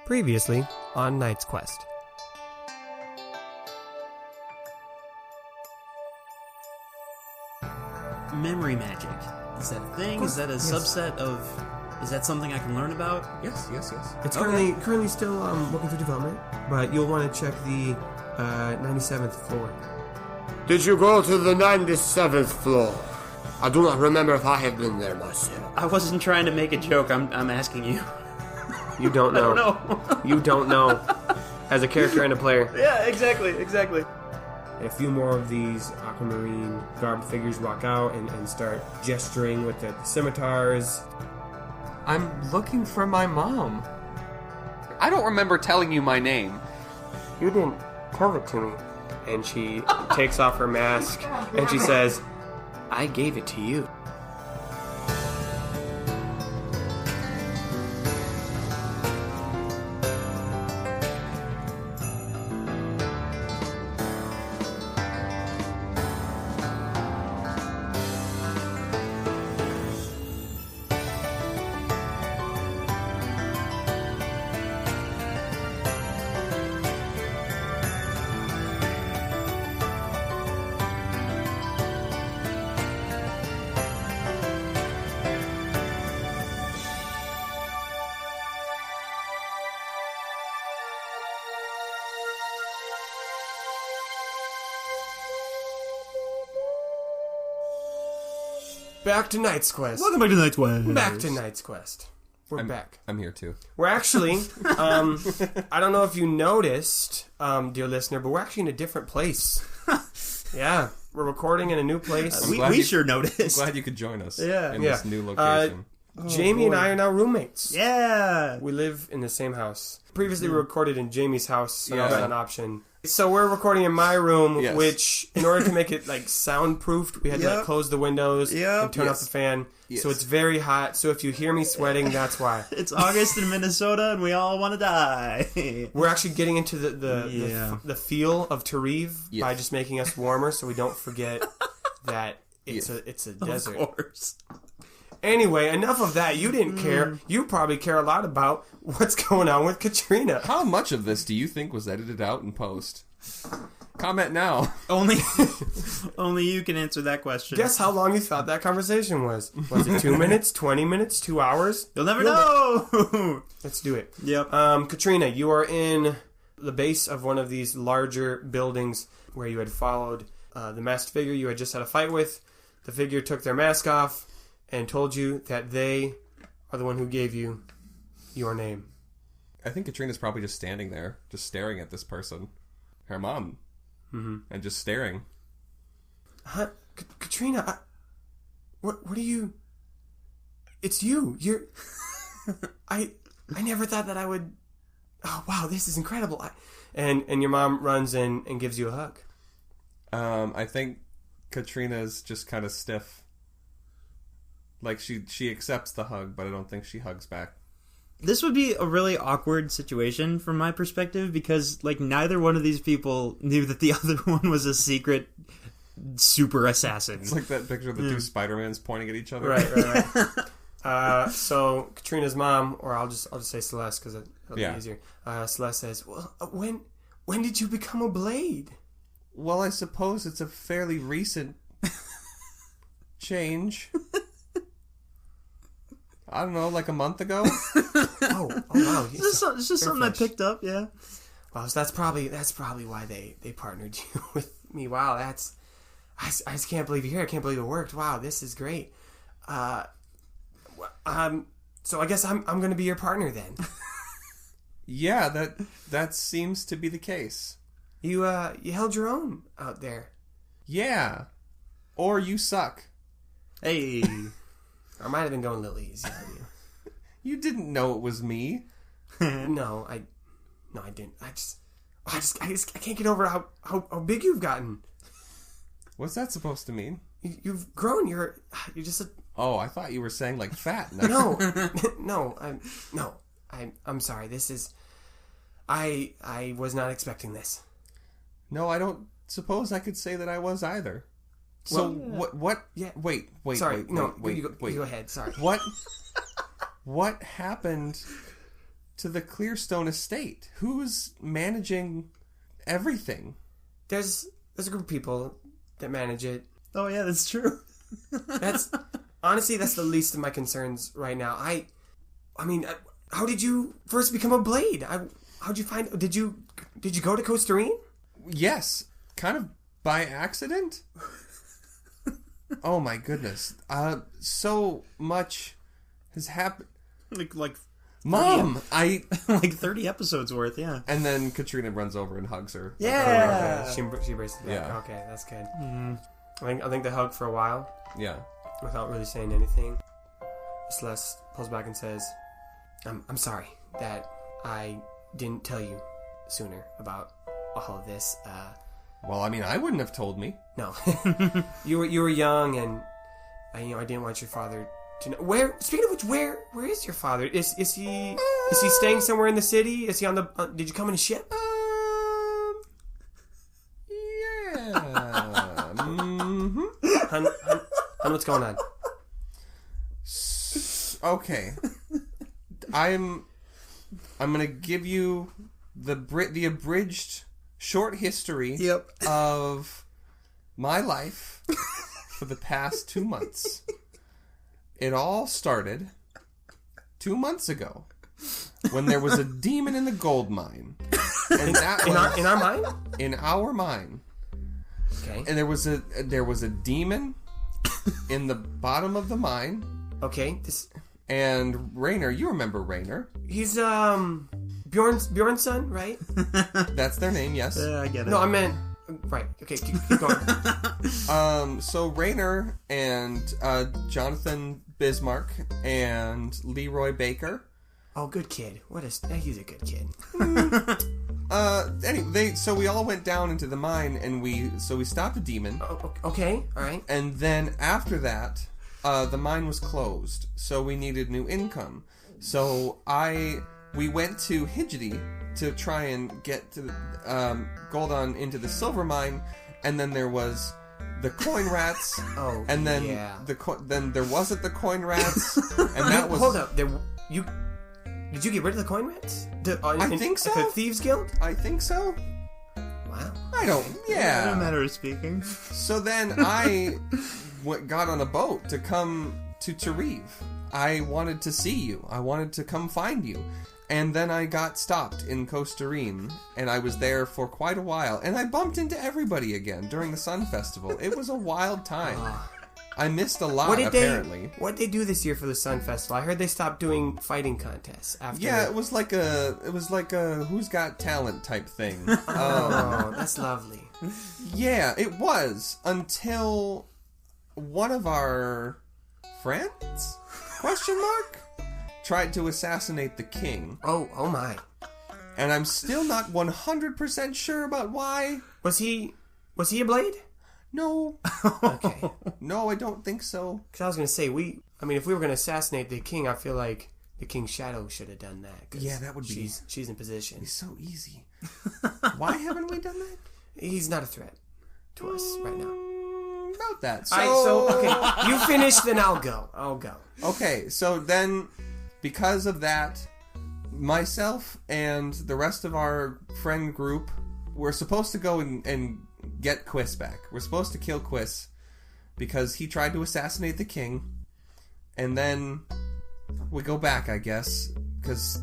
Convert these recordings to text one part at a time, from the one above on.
Previously on Knight's Quest. Memory magic. Is that a thing? Is that a subset of... Is that something I can learn about? Yes. It's currently still working through development, but you'll want to check the 97th floor. Did you go to the 97th floor? I do not remember if I have been there myself. I wasn't trying to make a joke. I'm asking you. You don't know. I don't know. You don't know. As a character and a player. Yeah, exactly. A few more of these aquamarine garbed figures walk out and start gesturing with the scimitars. I'm looking for my mom. I don't remember telling you my name. You didn't tell it to me. And she takes off her mask and she says, I gave it to you. Back to Knight's Quest. Welcome back to Knight's Quest. Back to Knight's Quest. We're back. I'm here too. We're actually, I don't know if you noticed, dear listener, but we're actually in a different place. Yeah, we're recording in a new place. We sure noticed. I'm glad you could join us in Yeah. this new location. Jamie and I are now roommates. Yeah. We live in the same house. Previously, we recorded in Jamie's house, so that was Yeah. an option. So we're recording in my room, Yes. which, in order to make it like soundproofed, we had to like close the windows and turn off the fan. Yes. So it's very hot. So if you hear me sweating, that's why. It's August in Minnesota and we all want to die. We're actually getting into the feel of Tariv by just making us warmer, so we don't forget that it's a desert. Of course. Anyway, enough of that. You didn't care. You probably care a lot about what's going on with Katrina. How much of this do you think was edited out in post? Comment now. Only you can answer that question. Guess how long you thought that conversation was. Was it 2 minutes, 20 minutes, 2 hours? You'll never know. Let's do it. Yep. Katrina, you are in the base of one of these larger buildings where you had followed the masked figure you had just had a fight with. The figure took their mask off and told you that they are the one who gave you your name. I think Katrina's probably just standing there, just staring at this person. Her mom. Mm-hmm. And just staring. Huh? Katrina, what are you... It's you. You're... I never thought that I would... Oh, wow, this is incredible. And your mom runs in and gives you a hug. I think Katrina's just kind of stiff. Like, she accepts the hug, but I don't think she hugs back. This would be a really awkward situation from my perspective because, like, neither one of these people knew that the other one was a secret super assassin. It's like that picture of the two Spider-Mans pointing at each other. Right. So Katrina's mom, or I'll just say Celeste because it'll be easier. Celeste says, "Well, when did you become a blade?" Well, I suppose it's a fairly recent change. I don't know, like a month ago. Oh wow! It's just something I picked up. Yeah. Wow, so that's probably why they partnered you with me. Wow, I just can't believe you're here. I can't believe it worked. Wow, this is great. So I guess I'm going to be your partner then. Yeah, that seems to be the case. You held your own out there. Yeah. Or you suck. Hey. I might have been going a little easy on you. You didn't know it was me. No, I didn't. I can't get over how big you've gotten. What's that supposed to mean? You've grown. You're just a... Oh, I thought you were saying like fat. No, I'm sorry. This is... I was not expecting this. No, I don't suppose I could say that I was either. So what? Yeah. Wait. Sorry, wait. You go ahead. Sorry. What happened to the Clearstone estate? Who's managing everything? There's a group of people that manage it. Oh yeah, that's true. That's honestly that's the least of my concerns right now. I mean, how did you first become a blade? How'd you find? Did you go to Costa Rica? Yes, kind of by accident. Oh my goodness! So much has happened. Like Mom, I like 30 episodes worth, yeah. and then Katrina runs over and hugs her. Yeah. She braces back. Yeah. Okay, that's good. I think they hug for a while Yeah. without really saying anything. Celeste pulls back and says, I'm sorry that I didn't tell you sooner about all of this. Well, I mean, I wouldn't have told me. No. you were young, and I didn't want your father to know. Speaking of which, where is your father? Is he staying somewhere in the city? Is he on the did you come in a ship? Yeah. Hun, what's going on? Okay. I'm gonna give you the abridged short history of my life for the past 2 months. It all started 2 months ago when there was a demon in the gold mine. And that In our mine? in our mine. Okay. And there was a demon in the bottom of the mine. Okay. And Rainer, you remember Rainer? He's Bjorn's son, right? That's their name, yes. Yeah, I get it. No, I meant right. Okay, keep going. So Rainer and Jonathan Bismarck and Leroy Baker. Oh, good kid. He's a good kid. Anyway, so we all went down into the mine and we stopped a demon. Oh, okay, all right. And then after that, the mine was closed, so we needed new income. So we went to Hidgety to try and get to gold into the silver mine, and then there was the coin rats. Oh, and then yeah. then there wasn't the coin rats, and that was Hold up. Did you get rid of the coin rats? I think so. The Thieves Guild? I think so. Wow. I don't. Yeah. In a matter of speaking. So then I got on a boat to come to Tarif. I wanted to see you. I wanted to come find you. And then I got stopped in Costa Rica, and I was there for quite a while. And I bumped into everybody again during the Sun Festival. It was a wild time. I missed a lot, apparently. What did they do this year for the Sun Festival? I heard they stopped doing fighting contests after. Yeah, it was like a Who's Got Talent type thing. Oh, that's lovely. Yeah, it was until one of our friends? Question mark? Tried to assassinate the king. Oh my. And I'm still not 100% sure about why. Was he a blade? No. Okay. No, I don't think so. Because I was going to say, if we were going to assassinate the king, I feel like the King's Shadow should have done that. 'Cause Yeah, that would be... She's in position. It's so easy. Why haven't we done that? He's not a threat to us right now. About that. Okay, you finish, then I'll go. Okay, so then, because of that, myself and the rest of our friend group were supposed to go and get Quiz back. We're supposed to kill Quiz because he tried to assassinate the king. And then we go back, I guess, because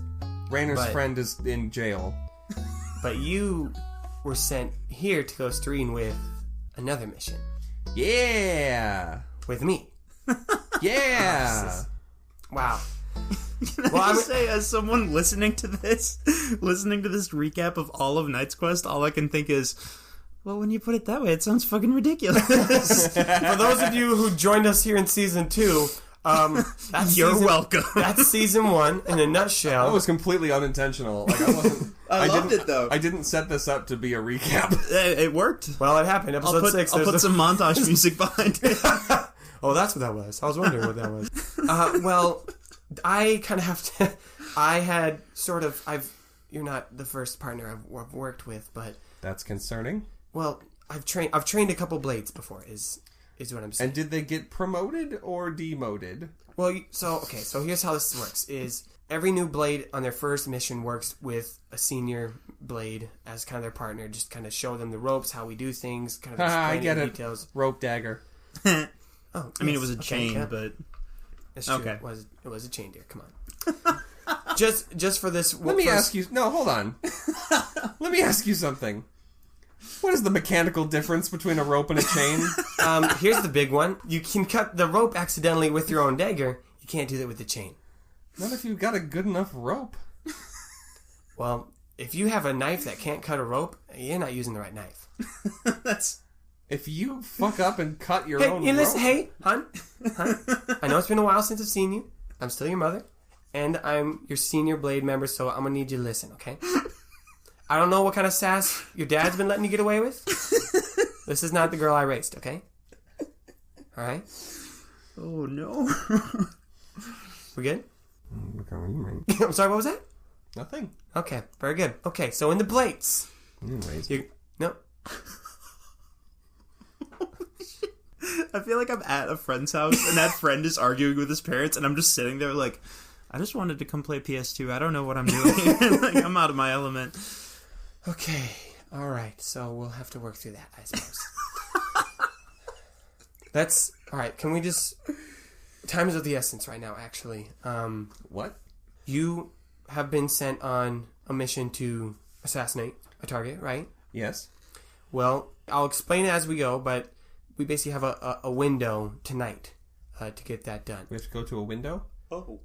Rainer's friend is in jail. But you were sent here to Costa Rica with another mission. Yeah! With me. Yeah! Wow. Can I just say, as someone listening to this recap of all of Knight's Quest, all I can think is, well, when you put it that way, it sounds fucking ridiculous. For those of you who joined us here in season 2, you're welcome. That's season 1 in a nutshell. That was completely unintentional. Like, I wasn't. I loved it, though. I didn't set this up to be a recap. It worked. Well, it happened. Episode 6. I'll put some montage music behind it. Oh, that's what that was. I was wondering what that was. Well, I kind of have to... I had sort of... You're not the first partner I've worked with, but... That's concerning. Well, I've trained a couple blades before, is what I'm saying. And did they get promoted or demoted? Well, so here's how this works, is every new blade on their first mission works with a senior blade as kind of their partner. Just kind of show them the ropes, how we do things, kind of I explain get the it. details. Rope dagger. Oh, I mean, it was a chain, yeah. but... That's true. Okay. It was a chain, dear. Come on. just for this... Let me ask you... No, hold on. Let me ask you something. What is the mechanical difference between a rope and a chain? Here's the big one. You can cut the rope accidentally with your own dagger. You can't do that with the chain. Not if you've got a good enough rope. Well, if you have a knife that can't cut a rope, you're not using the right knife. That's... If you fuck up and cut your own Hey, listen, rope... hey, hon. I know it's been a while since I've seen you. I'm still your mother. And I'm your senior blade member, so I'm going to need you to listen, okay? I don't know what kind of sass your dad's been letting you get away with. This is not the girl I raised, okay? All right? Oh, no. We good? Anyways. I'm sorry, what was that? Nothing. Okay, very good. Okay, so in the blades. Anyways. No. I feel like I'm at a friend's house, and that friend is arguing with his parents, and I'm just sitting there like, I just wanted to come play PS2. I don't know what I'm doing. Like, I'm out of my element. Okay, all right. So we'll have to work through that, I suppose. That's... All right, can we just... Time is of the essence right now, actually. What? You have been sent on a mission to assassinate a target, right? Yes. Well, I'll explain it as we go, but we basically have a window tonight to get that done. We have to go to a window? Oh.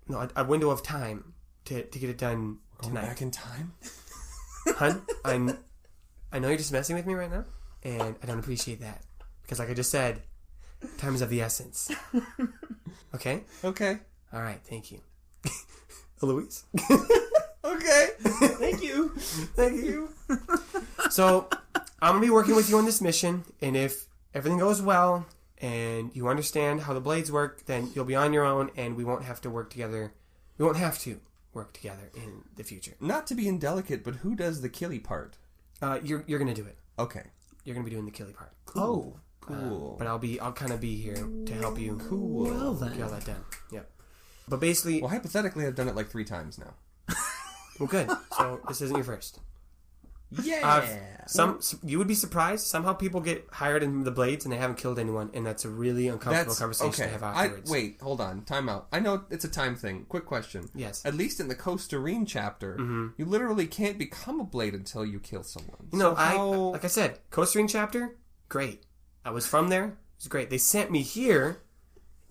No, a window of time to get it done Going tonight. back in time? Hun, I know you're just messing with me right now, and I don't appreciate that. Because like I just said, time is of the essence. Okay? Okay. All right, thank you. Louise? Okay. Thank you. Thank you. So, I'm going to be working with you on this mission, and if everything goes well, and you understand how the blades work, then you'll be on your own, and we won't have to work together. We won't have to work together in the future. Not to be indelicate, but who does the killy part? You're going to do it. Okay. You're going to be doing the killy part. Cool. Cool. But I'll kind of be here to help you. Cool. Well, then. Get all that done. Yep. But basically, Well, hypothetically, I've done it like 3 times now. well, good. So this isn't your first. Yeah. You would be surprised. Somehow people get hired in the blades and they haven't killed anyone, and that's a really uncomfortable conversation to have afterwards. Wait, hold on. Time out. I know it's a time thing. Quick question. Yes. At least in the Costa-Reen chapter, you literally can't become a blade until you kill someone. You know, So like I said, Costa-Reen chapter, great. I was from there. It was great. They sent me here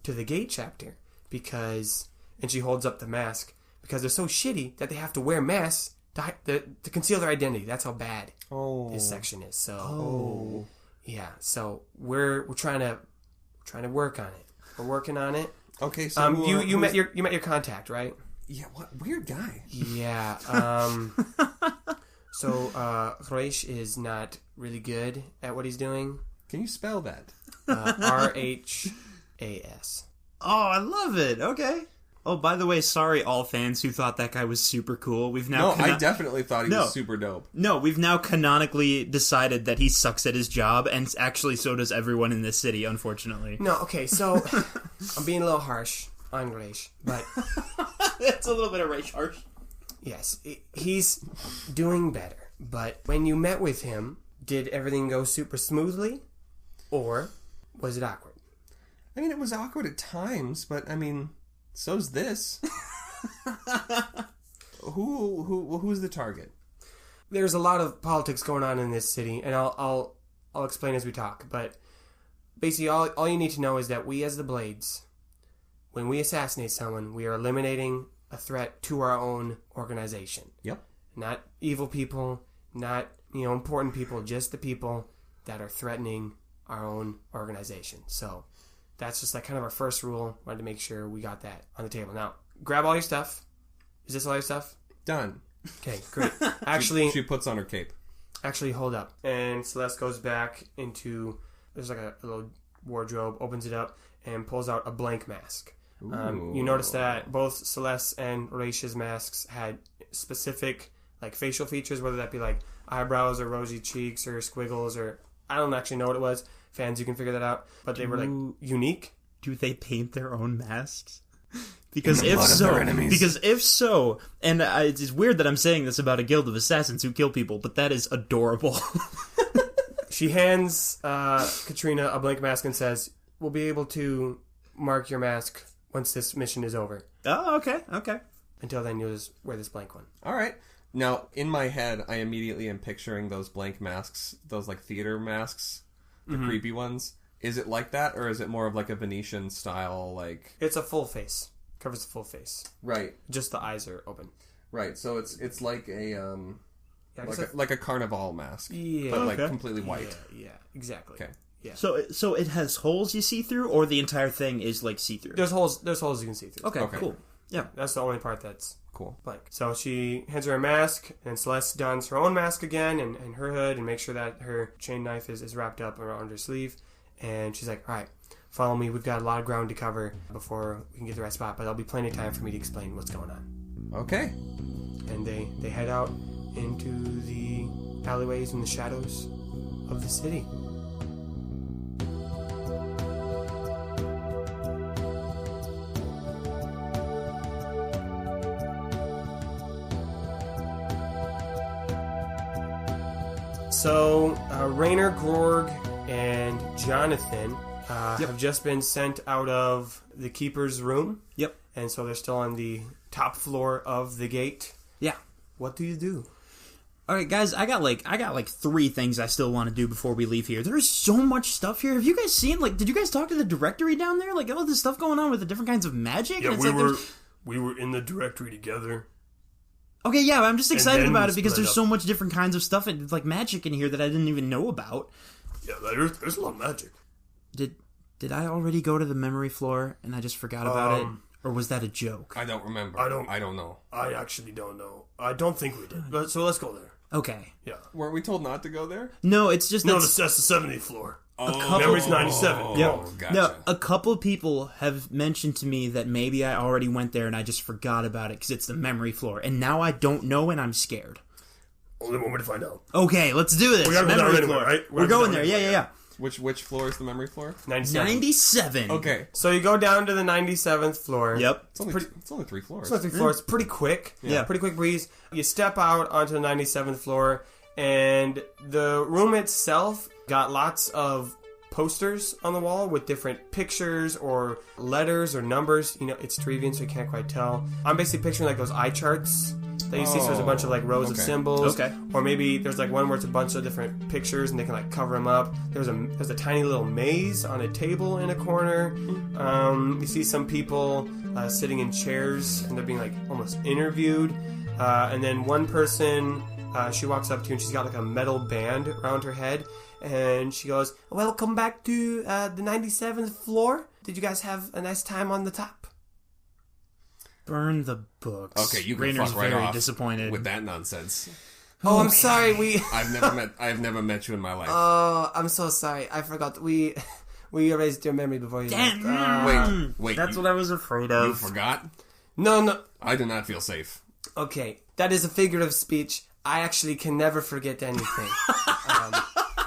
to the gate chapter because, and she holds up the mask, because they're so shitty that they have to wear masks to conceal their identity. That's how bad this section is. So, yeah. So we're trying to work on it. We're working on it. Okay, so you met your contact, right? Yeah, what weird guy. Yeah. So Reish is not really good at what he's doing. Can you spell that? RHAS. Oh, I love it. Okay. Oh, by the way, sorry, all fans who thought that guy was super cool. We've now I definitely thought he was super dope. No, we've now canonically decided that he sucks at his job, and actually so does everyone in this city, unfortunately. No, okay, so I'm being a little harsh on Reish, but That's a little bit of race harsh. yes, he's doing better. But when you met with him, did everything go super smoothly, or was it awkward? I mean, it was awkward at times, but I mean, so's this. Who's the target? There's a lot of politics going on in this city, and I'll explain as we talk. But basically, all you need to know is that we, as the Blades, when we assassinate someone, we are eliminating a threat to our own organization. Yep. Not evil people, not important people, just the people that are threatening our own organization. So that's just like kind of our first rule. Wanted to make sure we got that on the table. Now, grab all your stuff. Is this all your stuff? Done. Okay, great. Actually, she puts on her cape. Actually, hold up. And Celeste goes back into, there's like a little wardrobe, opens it up, and pulls out a blank mask. You notice that both Celeste and Raisha's masks had specific like facial features, whether that be like eyebrows or rosy cheeks or squiggles, or I don't actually know what it was. Fans, you can figure that out. But they were like unique. Do they paint their own masks? Because if so, and it's weird that I'm saying this about a guild of assassins who kill people, but that is adorable. She hands Katrina a blank mask and says, "We'll be able to mark your mask once this mission is over. Oh, okay. Until then, you'll just wear this blank one." All right. Now, in my head, I immediately am picturing those blank masks, those like theater masks, the creepy ones. Is it like that, or is it more of like a Venetian style, like... It's a full face. Covers the full face. Right. Just the eyes are open. Right, so it's like a... Yeah, like a carnival mask. Yeah. But like completely white. Yeah, exactly. Okay. Yeah. So it has holes you see through, or the entire thing is like see through? There's holes you can see through. Okay, cool. Yeah. That's the only part that's cool. Blank. So she hands her a mask, and Celeste dons her own mask again, and her hood, and makes sure that her chain knife is wrapped up around her sleeve. And she's like, "All right, follow me. We've got a lot of ground to cover before we can get to the right spot, but there'll be plenty of time for me to explain what's going on." Okay. And they head out into the alleyways and the shadows of the city. So, Raynor, Grorg, and Jonathan have just been sent out of the Keeper's room. Yep. And so they're still on the top floor of the gate. Yeah. What do you do? All right, guys, I got like 3 things I still want to do before we leave here. There's so much stuff here. Have you guys seen, like, did you guys talk to the directory down there? Like, all this stuff going on with the different kinds of magic? Yeah, and we were in the directory together. Okay, yeah, I'm just excited about it because there's up. so much different kinds of stuff and like magic in here that I didn't even know about. Yeah, there's a lot of magic. Did I already go to the memory floor and I just forgot about it? Or was that a joke? I don't remember. I don't know. I actually don't know. I don't think we did. So let's go there. Okay. Yeah. Weren't we told not to go there? No, it's just that's the 70th floor. Oh, memory's 97. Yeah. Gotcha. No, a couple people have mentioned to me that maybe I already went there and I just forgot about it because it's the memory floor. And now I don't know and I'm scared. Only one way to find out. Okay, let's do this. We gotta go memory down floor. anyway, right? We're going there. Yeah. Which floor is the memory floor? 97. Okay. So you go down to the 97th floor. Yep. It's only 3 floors. It's only 3 floors. Pretty quick. Yeah. Pretty quick breeze. You step out onto the 97th floor, and the room itself got lots of posters on the wall with different pictures or letters or numbers. You know, it's Trevian, so you can't quite tell. I'm basically picturing like those eye charts that you see. So there's a bunch of like rows of symbols. Okay. Or maybe there's like one where it's a bunch of different pictures and they can like cover them up. There's a tiny little maze on a table in a corner. You see some people sitting in chairs and they're being like almost interviewed. And then one person, she walks up to you and she's got like a metal band around her head. And she goes, "Welcome back to the 97th floor. Did you guys have a nice time on the top?" Burn the books. Okay, you can Rainer's fuck right very off disappointed with that nonsense. Oh, I'm sorry. I've never met you in my life. Oh, I'm so sorry. I forgot. We erased your memory before you left. Damn. Wait. That's what I was afraid of. You forgot? No. I do not feel safe. Okay, that is a figure of speech. I actually can never forget anything.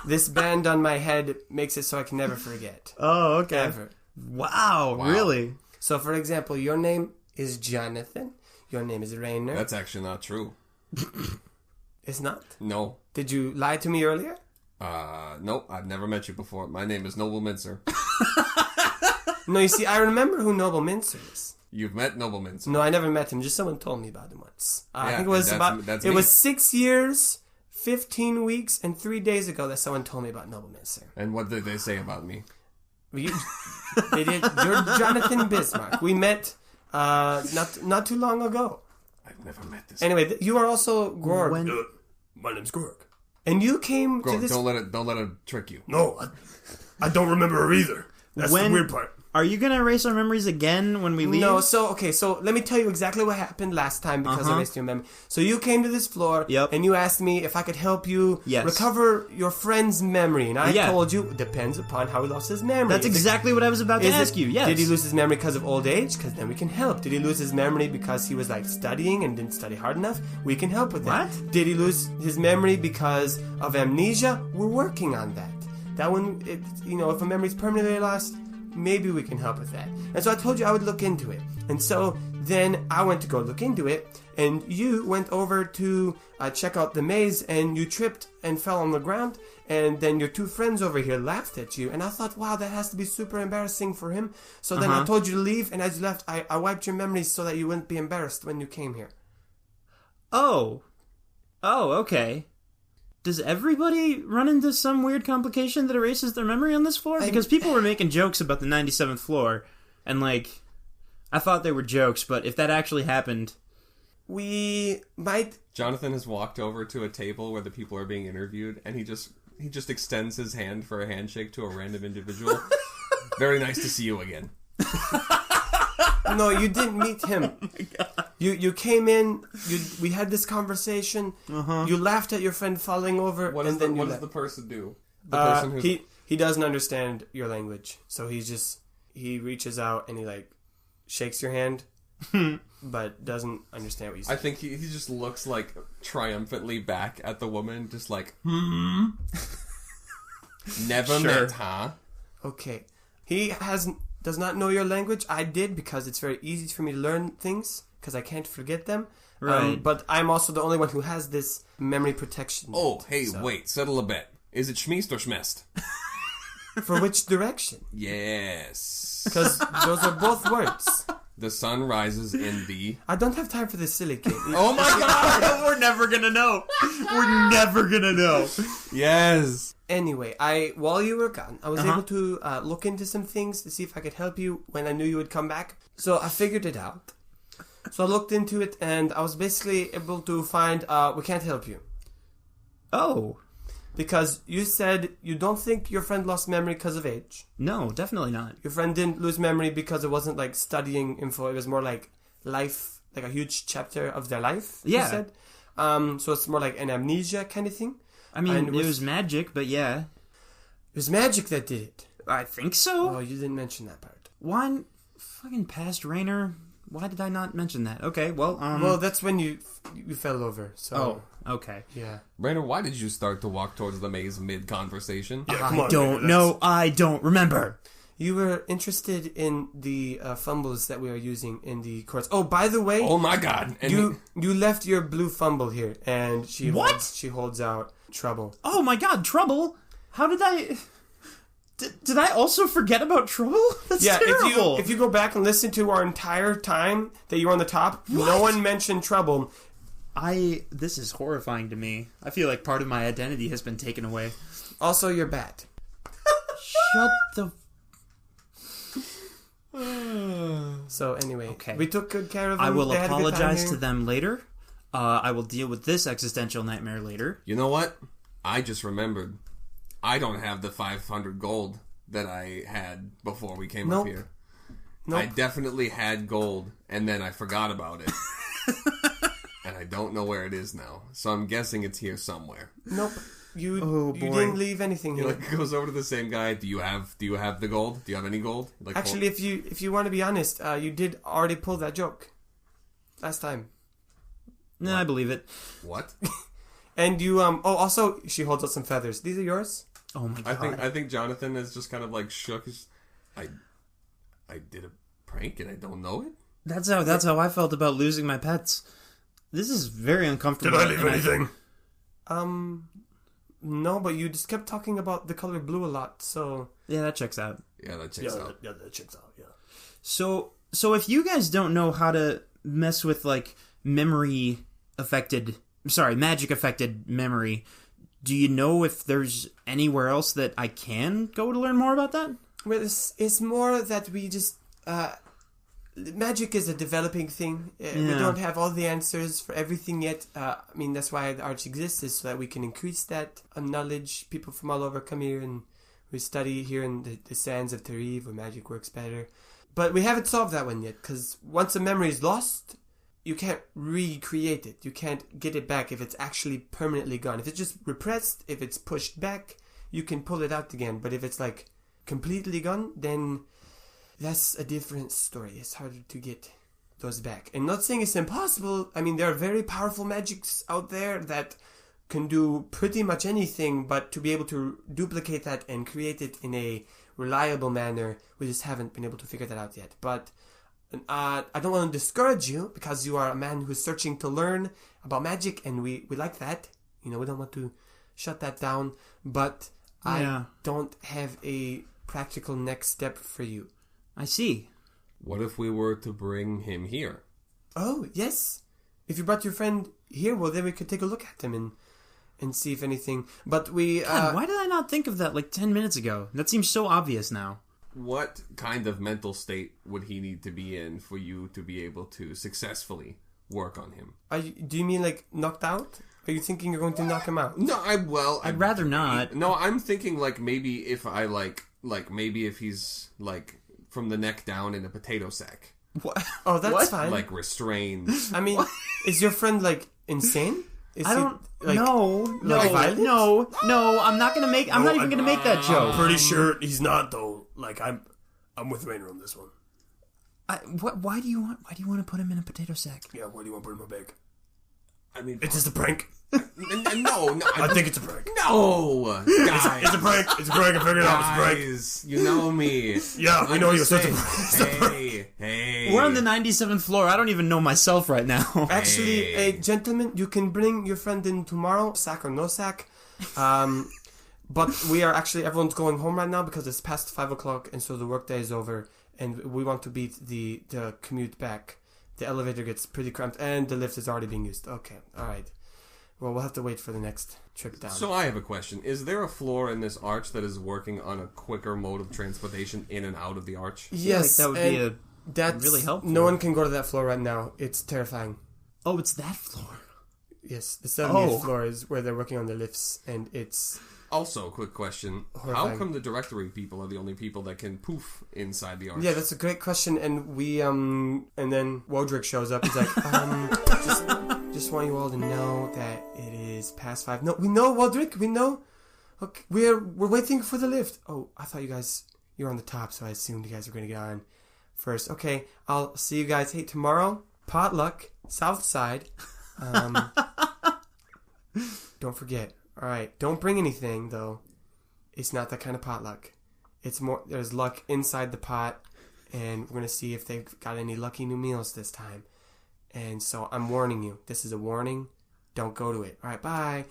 This band on my head makes it so I can never forget. Oh, okay. Ever. Wow, really? So, for example, your name is Jonathan. Your name is Raynor. That's actually not true. It's not? No. Did you lie to me earlier? Nope. I've never met you before. My name is Noble Mincer. No, you see, I remember who Noble Mincer is. You've met Noble Mincer. No, I never met him. Just someone told me about him once. I think it was that's it me. was 6 years, 15 weeks, and 3 days ago that someone told me about Noble Mincer. And what did they say about me? They did. You're Jonathan Bismarck. We met not too long ago. I've never met this. Anyway, you are also Grorg. My name's Grorg. And you came to this. Don't let it trick you. No, I don't remember her either. That's the weird part. Are you going to erase our memories again when we leave? No, so let me tell you exactly what happened last time because I erased your memory. So you came to this floor and you asked me if I could help you recover your friend's memory. And I told you, it depends upon how he lost his memory. That's exactly what I was about to ask you, yes. Did he lose his memory because of old age? Because then we can help. Did he lose his memory because he was like studying and didn't study hard enough? We can help with that. What? Did he lose his memory because of amnesia? We're working on that. That one, if a memory's permanently lost, maybe we can help with that. And so I told you I would look into it. And so then I went to go look into it, and you went over to check out the maze, and you tripped and fell on the ground, and then your two friends over here laughed at you, and I thought, wow, that has to be super embarrassing for him. So then I told you to leave, and as you left, I wiped your memories so that you wouldn't be embarrassed when you came here. Oh, okay. Does everybody run into some weird complication that erases their memory on this floor? Because people were making jokes about the 97th floor, and, like, I thought they were jokes, but if that actually happened... We might... Jonathan has walked over to a table where the people are being interviewed, and he just extends his hand for a handshake to a random individual. Very nice to see you again. No, you didn't meet him. Oh my God. You came in, we had this conversation, you laughed at your friend falling over, What and then you left. does the person do? The person who's... He doesn't understand your language, so he reaches out and he, like, shakes your hand, but doesn't understand what you say. I think he just looks, like, triumphantly back at the woman, just like, Never met, huh? Okay. He does not know your language. I did, because it's very easy for me to learn things, because I can't forget them. Right. But I'm also the only one who has this memory protection. Oh, hey, wait, settle a bet. Is it schmeest or schmest? For which direction? Yes. Because those are both words. The sun rises in the... I don't have time for this silly game. Oh my God! We're never gonna know. We're never gonna know. Yes. Anyway, while you were gone, I was able to look into some things to see if I could help you when I knew you would come back. So I figured it out. So I looked into it, and I was basically able to find we can't help you. Oh. Because you said you don't think your friend lost memory because of age. No, definitely not. Your friend didn't lose memory because it wasn't like studying info. It was more like life, like a huge chapter of their life, Yeah. you said. So it's more like an amnesia kind of thing. I mean, it was magic, but yeah. It was magic that did it. I think so. Oh, you didn't mention that part. Why? Fucking past Rainer. Why did I not mention that? Okay, well, Well, that's when you fell over, so... Oh, okay. Yeah. Rainer, why did you start to walk towards the maze mid-conversation? Yeah, I don't know. I don't remember. You were interested in the fumbles that we are using in the courts. Oh, by the way... Oh my God. And you left your blue fumble here, and she What? She holds out trouble. Oh my God, Trouble? How did I... Did I also forget about Trouble? That's terrible. If you go back and listen to our entire time that you were on the top, no one mentioned trouble. This is horrifying to me. I feel like part of my identity has been taken away. Also, you're bad. Shut the... So anyway, Okay. we took good care of them. I will They had a good time apologize here. to them later. I will deal with this existential nightmare later. You know what? I just remembered. I don't have the 500 gold that I had before we came up here. Nope. I definitely had gold, and then I forgot about it. And I don't know where it is now. So I'm guessing it's here somewhere. Nope. You didn't leave anything He here. like goes over to the same guy. Do you have the gold? Do you have any gold? Like, Actually, if you want to be honest, you did already pull that joke last time. No, I believe it. what? And you also she holds out some feathers. These are yours? Oh my God. I think Jonathan is just kind of like shook his... I did a prank and I don't know it? That's how I felt about losing my pets. This is very uncomfortable. Did I leave anything? No, but you just kept talking about the color blue a lot, so... Yeah, that checks out. Yeah, that checks out. Yeah, that checks out, yeah. So if you guys don't know how to mess with, like, magic-affected memory, do you know if there's anywhere else that I can go to learn more about that? Well, it's more that we just... magic is a developing thing. We don't have all the answers for everything yet. I mean, that's why the Arch exists, is so that we can increase that knowledge. People from all over come here and we study here in the sands of Tarif, where magic works better. But we haven't solved that one yet, because once a memory is lost, you can't recreate it. You can't get it back if it's actually permanently gone. If it's just repressed, if it's pushed back, you can pull it out again. But if it's like completely gone, then that's a different story. It's harder to get those back. And not saying it's impossible. I mean, there are very powerful magics out there that can do pretty much anything, but to be able to duplicate that and create it in a reliable manner. We just haven't been able to figure that out yet. But I don't want to discourage you because you are a man who's searching to learn about magic, and we like that. We don't want to shut that down. But I don't have a practical next step for you. I see. What if we were to bring him here? Oh, yes. If you brought your friend here, well, then we could take a look at him and see if anything. But we... God, why did I not think of that like 10 minutes ago? That seems so obvious now. What kind of mental state would he need to be in for you to be able to successfully work on him? Do you mean like knocked out? Are you thinking you're going to knock him out? No, I'd rather not. No, I'm thinking like maybe if I maybe if he's like from the neck down in a potato sack. What? Oh, that's fine. Like restrained. I mean, is your friend like insane? I don't. No, I'm not gonna make. I'm not even gonna make that joke. I'm pretty sure he's not though. Like I'm with Rainer on this one. Why do you want to put him in a potato sack? Yeah, why do you want to put him in a bag? I mean, it's just a prank. No, I think it's a prank. No, guys, it's a prank. It's a prank. I figured it out. It's a prank. You know me. Yeah, we know you. Hey, we're on the 97th floor. I don't even know myself right now. Actually, gentlemen, you can bring your friend in tomorrow, sack or no sack. But we are actually everyone's going home right now because it's past 5 o'clock, and so the workday is over, and we want to beat the commute back. The elevator gets pretty cramped, and the lift is already being used. Okay, all right. Well, we'll have to wait for the next trip down. So I have a question. Is there a floor in this arch that is working on a quicker mode of transportation in and out of the arch? Yes, that would be really helpful. No one can go to that floor right now. It's terrifying. Oh, it's that floor. Yes, the 70th floor is where they're working on the lifts, and it's... Also, quick question. Horrifying. How come the directory people are the only people that can poof inside the arch? Yeah, that's a great question, and we, and then Wodrick shows up. He's like, just want you all to know that it is past 5. No, we know, Wodrick, we know. Okay, we're waiting for the lift. Oh, I thought you're on the top, so I assumed you guys were going to get on first. Okay, I'll see you guys. Hey, tomorrow, potluck, south side. Don't forget. Alright, don't bring anything, though. It's not that kind of potluck. It's more, there's luck inside the pot, and we're going to see if they've got any lucky new meals this time. And so I'm warning you. This is a warning. Don't go to it. Alright, bye.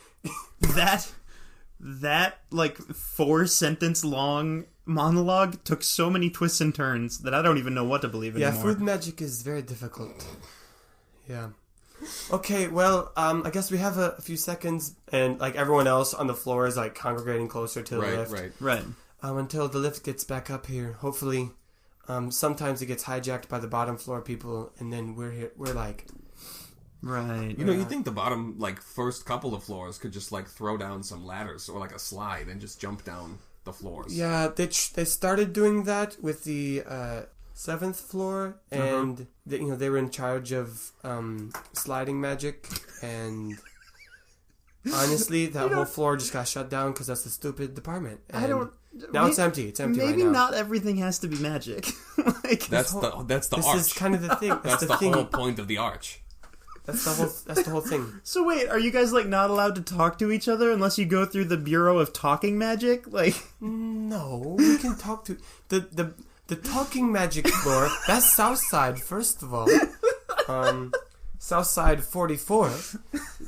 That like 4-sentence long monologue took so many twists and turns that I don't even know what to believe anymore. Yeah, food magic is very difficult. Yeah. Okay, well, I guess we have a few seconds, and like everyone else on the floor is like congregating closer to the lift. Right. Until the lift gets back up here. Hopefully, sometimes it gets hijacked by the bottom floor people, and then we're here. We're like, right. You think the bottom like first couple of floors could just like throw down some ladders or like a slide and just jump down the floors? Yeah, they started doing that with the 7th floor, and they were in charge of sliding magic, and honestly, that whole floor just got shut down because that's the stupid department. And now it's empty. It's empty right now. Maybe not everything has to be magic. That's the arch. This is kind of the thing. That's the whole point of the arch. That's the whole thing. So wait, are you guys like not allowed to talk to each other unless you go through the Bureau of Talking Magic? Like, no, we can talk to the talking magic floor. That's Southside, first of all. Southside 44.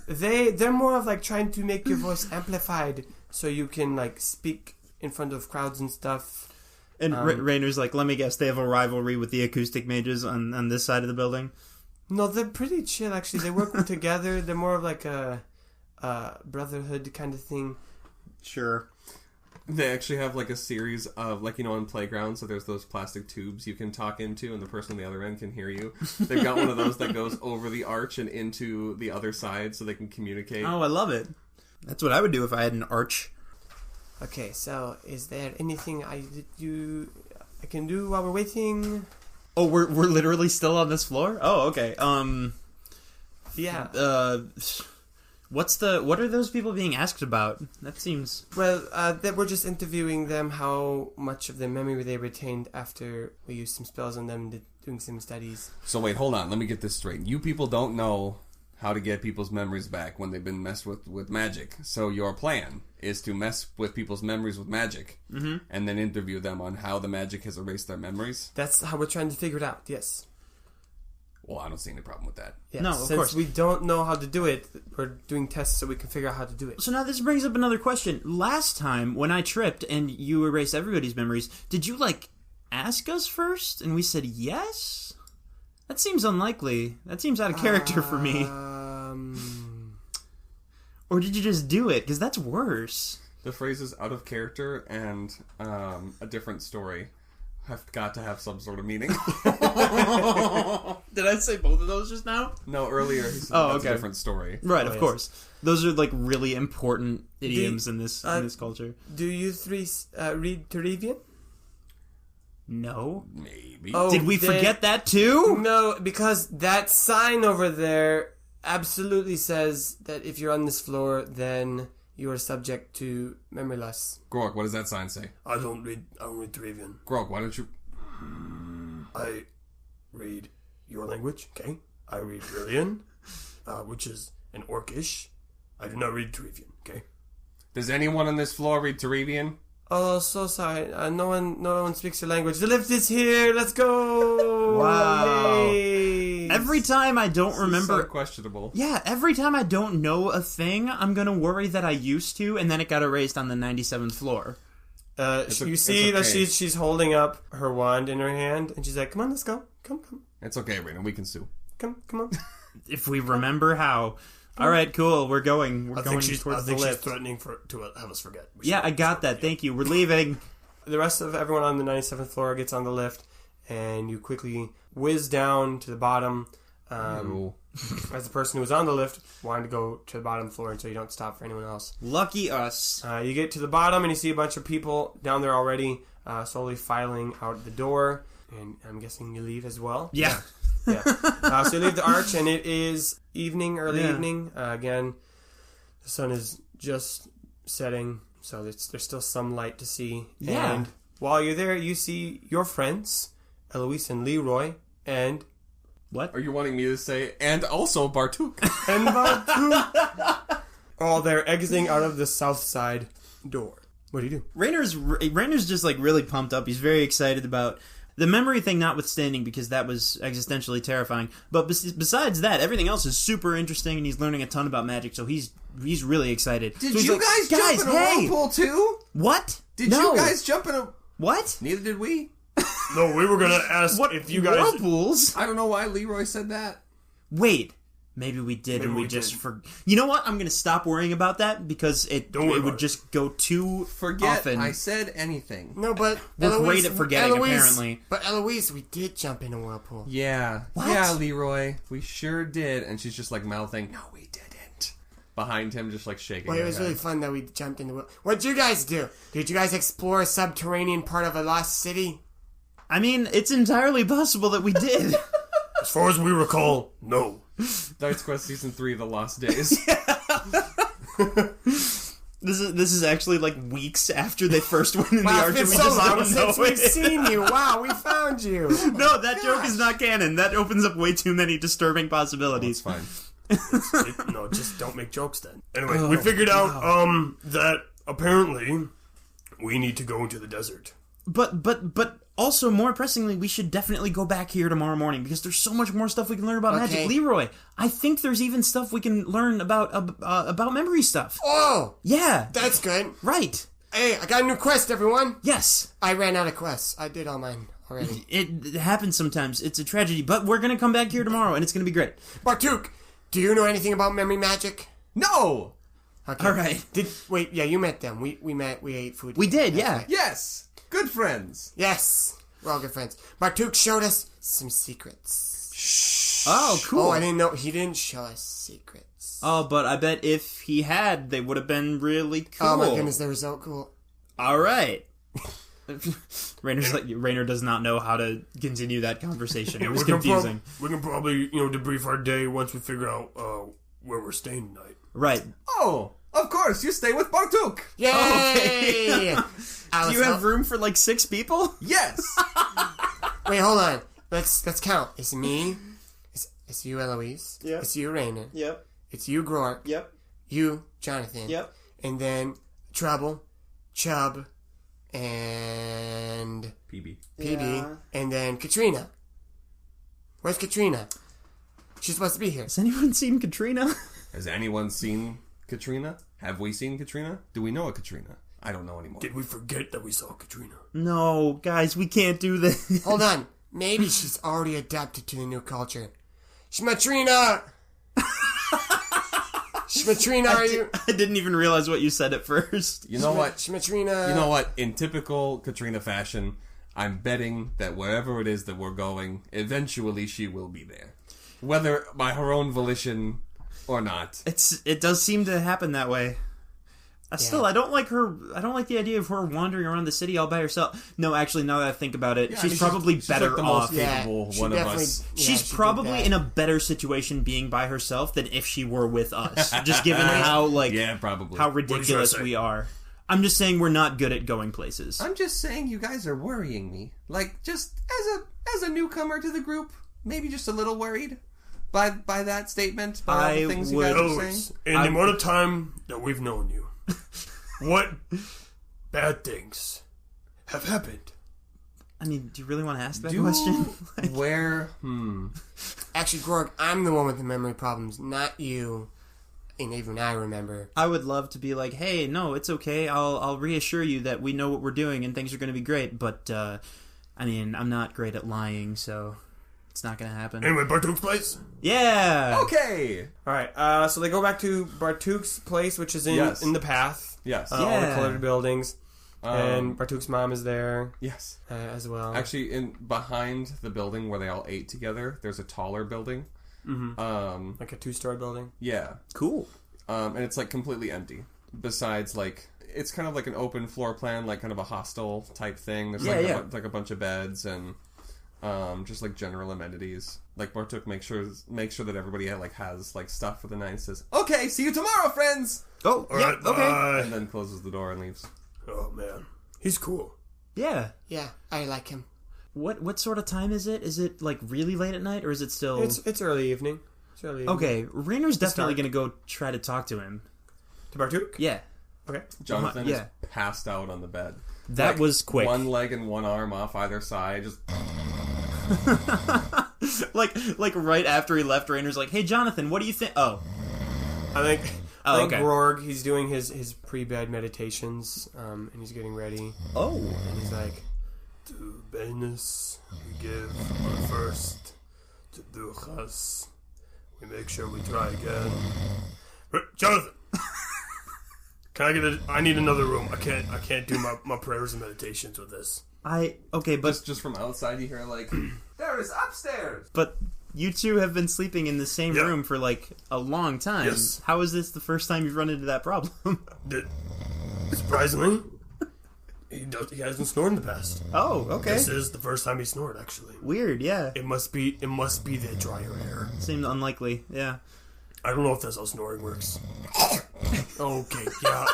They're more of like trying to make your voice amplified so you can like speak in front of crowds and stuff. And Rainer's like, let me guess, they have a rivalry with the acoustic mages on this side of the building? No, they're pretty chill actually. They work together. They're more of like a brotherhood kind of thing. Sure. They actually have like a series of like, on playgrounds, so there's those plastic tubes you can talk into and the person on the other end can hear you. They've got one of those that goes over the arch and into the other side so they can communicate. Oh, I love it. That's what I would do if I had an arch. Okay, so is there anything I can do while we're waiting? Oh, we're literally still on this floor? Oh, okay. Yeah. What are those people being asked about? That seems... Well, we're just interviewing them, how much of their memory they retained after we used some spells on them, doing some studies. So wait, hold on. Let me get this straight. You people don't know how to get people's memories back when they've been messed with magic. So your plan is to mess with people's memories with magic, and then interview them on how the magic has erased their memories. That's how we're trying to figure it out, yes. Well, I don't see any problem with that. Yeah, No, of since course. we don't know how to do it, we're doing tests so we can figure out how to do it. So now this brings up another question. Last time, when I tripped and you erased everybody's memories, did you, ask us first? And we said yes? That seems unlikely. That seems out of character for me. Or did you just do it? Because that's worse. The phrases "out of character" and "a different story" have got to have some sort of meaning. Did I say both of those just now? No, earlier he said that's okay. a different story. Right, Oh, of yes. course. Those are really important idioms in this culture. Do you three read Terevian? No. Maybe. Oh, Did we forget that too? No, because that sign over there absolutely says that if you're on this floor, then you are subject to memory loss. Grorg, what does that sign say? I don't read Terevian. Grorg, why don't you... I read your language, okay? I read Brillian, which is an Orcish. I do not read Terevian, okay? Does anyone on this floor read Terevian? Oh, so sorry. No one speaks your language. The lift is here. Let's go. Wow. Yay. Every time I don't remember... So questionable. Yeah, every time I don't know a thing, I'm gonna worry that I used to, and then it got erased on the 97th floor. You see that okay. she's holding up her wand in her hand, and she's like, "Come on, let's go. Come. It's okay, Raina. We can sue. Come on." If we remember how. Alright, cool, we're going. We're going towards the she's lift. threatening to have us forget. Yeah, I got that. Thank you. We're leaving. The rest of everyone on the 97th floor gets on the lift, and you quickly whiz down to the bottom. As the person who was on the lift wanted to go to the bottom floor, so you don't stop for anyone else. Lucky us. You get to the bottom, and you see a bunch of people down there already, slowly filing out the door. And I'm guessing you leave as well. Yeah. Yeah. So you leave the arch, and it is early evening. Again, the sun is just setting, so there's still some light to see. Yeah. And while you're there, you see your friends, Eloise and Leroy, and What? Are you wanting me to say, and also Bartuk? Bartuk. All they're exiting out of the south side door. What do you do? Rainer's just really pumped up. He's very excited about the memory thing, notwithstanding, because that was existentially terrifying. But besides that, everything else is super interesting, and he's learning a ton about magic. So he's really excited. Did So he's you like, guys jump in a whirlpool too? What? Did No. you guys jump in a... What? Neither did we. No, we were gonna ask if you guys. Whirlpools? I don't know why Leroy said that. Wait. Maybe we did, and we just forgot. You know what? I'm going to stop worrying about that because it would just go too Forget often. I said anything. No, but We're great at forgetting, apparently. But Eloise, we did jump in a whirlpool. Yeah. What? Yeah, Leroy. We sure did. And she's just mouthing, no, we didn't. Behind him, just shaking Well, it her was head. really fun that we jumped in the whirlpool. What'd you guys do? Did you guys explore a subterranean part of a lost city? I mean, it's entirely possible that we did. As far as we recall, no. Darts Quest Season 3, The Lost Days. This is actually weeks after they first went in the Wow, arch. it's And been we so just long don't since know we've it. seen you. Wow, we found you. No, that joke is not canon. That opens up way too many disturbing possibilities. Fine. No, just don't make jokes then. Anyway, we figured out that apparently we need to go into the desert. But also, more pressingly, we should definitely go back here tomorrow morning because there's so much more stuff we can learn about magic. Leroy, I think there's even stuff we can learn about memory stuff. Oh, Yeah. that's good. Right. Hey, I got a new quest, everyone. Yes. I ran out of quests. I did all mine already. It happens sometimes. It's a tragedy. But we're going to come back here tomorrow, and it's going to be great. Bartuk, do you know anything about memory magic? No! Okay. All right. Wait, yeah, you met them. We met, we ate food. We did, That's yeah. right. Yes! Good friends. Yes, we're all good friends. Bartuk showed us some secrets. Oh, cool. Oh, I didn't know. He didn't show us secrets. Oh, but I bet if he had, they would have been really cool. Oh my goodness, they were so cool. All right. Rainer does not know how to continue that conversation. It was confusing. We can probably, debrief our day once we figure out where we're staying tonight. Right. Oh, of course, you stay with Bartuk. Yay! Okay. Alice, Do you have room for 6 people? Yes. Wait, hold on. Let's count. It's me. It's It's you, Eloise. Yep. It's you, Rainer. Yep. It's you, Grorg. Yep. You, Jonathan. Yep. And then Trouble, Chubb, and PB. PB, and then Katrina. Where's Katrina? She's supposed to be here. Has anyone seen Katrina? Has anyone seen Katrina? Have we seen Katrina? Do we know a Katrina? I don't know anymore. Did we forget that we saw Katrina? No, guys, we can't do this. Hold on. Maybe she's already adapted to the new culture. Shmatrina! Shmatrina, are you? I didn't even realize what you said at first. You know what? Shmatrina. You know what? In typical Katrina fashion, I'm betting that wherever it is that we're going, eventually she will be there. Whether by her own volition or not. It does seem to happen that way. Still, I don't like her. I don't like the idea of her wandering around the city all by herself. No, actually, now that I think about it, she's probably better like the off. most capable one of us. She's probably in a better situation being by herself than if she were with us. Just given how probably how ridiculous we are. I'm just saying we're not good at going places. I'm just saying you guys are worrying me. Like, just as a newcomer to the group, maybe just a little worried by that statement. By all the things you guys are saying. In the amount of time that we've known you, what bad things have happened? I mean, do you really want to ask that question? Actually, Grorg, I'm the one with the memory problems, not you. And even I remember. I would love to be like, hey, no, it's okay. I'll reassure you that we know what we're doing and things are going to be great. But, I mean, I'm not great at lying, so it's not going to happen. Anyway, Bartuk's place? Yeah! Okay! Alright, so they go back to Bartuk's place, which is in the path. Yes. All the colored buildings. And Bartuk's mom is there. Yes. As well. Actually, behind the building where they all ate together, there's a taller building. Mm-hmm. Like a 2-story building? Yeah. Cool. And it's like completely empty. Besides, like, it's kind of like an open floor plan, like kind of a hostel type thing. There's like a bunch of beds and just like general amenities. Like Bartuk makes sure that everybody has like stuff for the night and says, "Okay, see you tomorrow, friends." Oh, all yeah, right, okay. bye. And then closes the door and leaves. Oh man, he's cool. Yeah. Yeah, I like him. What sort of time is it? Is it like really late at night, or is it still? It's early evening. It's early evening. Okay, Rainer's definitely going to go try to talk to him. To Bartuk? Yeah. Okay. Jonathan is passed out on the bed. That was quick. One leg and one arm off either side, just. like right after he left, Rainer's like, "Hey, Jonathan, what do you think?" Oh, I think okay. Grorg, he's doing his pre-bed meditations, and he's getting ready. Oh. And he's like, To Venus we give our first. To Duchas we make sure we try again. Jonathan! I need another room. I can't do my prayers and meditations with this. But just from outside you hear like, "There is upstairs." But you two have been sleeping in the same room for like a long time. Yes. How is this the first time you've run into that problem? Surprisingly, he hasn't snored in the past. Oh, okay. This is the first time he snored, actually. Weird, yeah. It must be the drier air. Seemed unlikely, yeah. I don't know if that's how snoring works. Okay, yeah.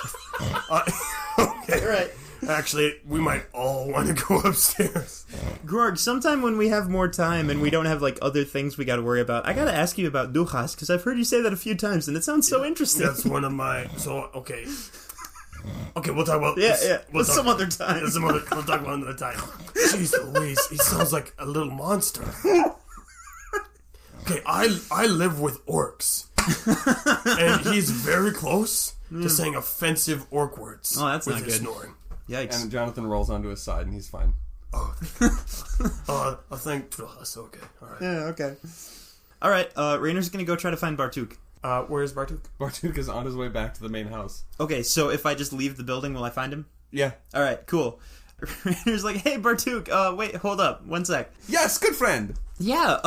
Okay, Right. Actually, we might all want to go upstairs. Grorg, sometime when we have more time and we don't have like other things we gotta worry about, I gotta ask you about Duchas, because I've heard you say that a few times and it sounds so interesting. That's one of my... Okay, we'll talk about... Some other time. We'll talk about another time. Jeez Louise, he sounds like a little monster. Okay, I live with orcs. And he's very close to saying offensive orc words. Oh, that's with not his good. snoring. Yikes. And Jonathan rolls onto his side and he's fine. I think that's okay. All right. Yeah, okay. Alright, Rainer's gonna go try to find Bartuk. where's Bartuk? Bartuk is on his way back to the main house. Okay, so if I just leave the building, will I find him? Yeah. Alright, cool. Rainer's like, "Hey, Bartuk, wait, hold up, 1 sec. Yes, good friend. Yeah,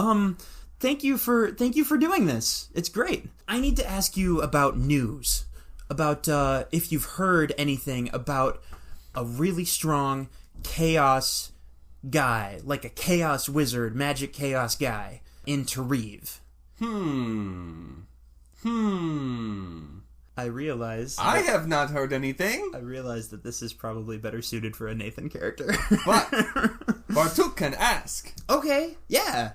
thank you for doing this. It's great. I need to ask you about news. About, if you've heard anything about a really strong chaos guy, like a chaos wizard, magic chaos guy, in Tariv. I realize... I have not heard anything. I realize that this is probably better suited for a Nathan character. But Bartuk can ask. Okay, yeah.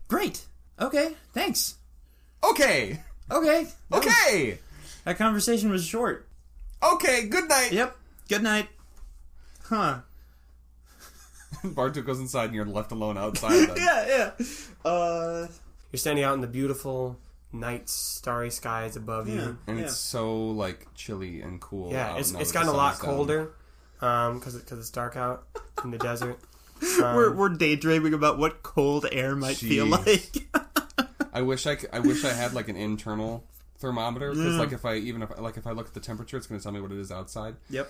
Great. Okay, thanks. Okay. Okay. Okay. That conversation was short. Okay, good night. Yep. Good night. Huh. Bartok goes inside and you're left alone outside. Then. Yeah. You're standing out in the beautiful night, starry skies above you. And it's so, like, chilly and cool. Yeah, it's gotten a lot colder because it's dark out in the desert. We're daydreaming about what cold air might feel like. I wish I had, like, an internal thermometer because, like, if I look at the temperature, it's going to tell me what it is outside. Yep.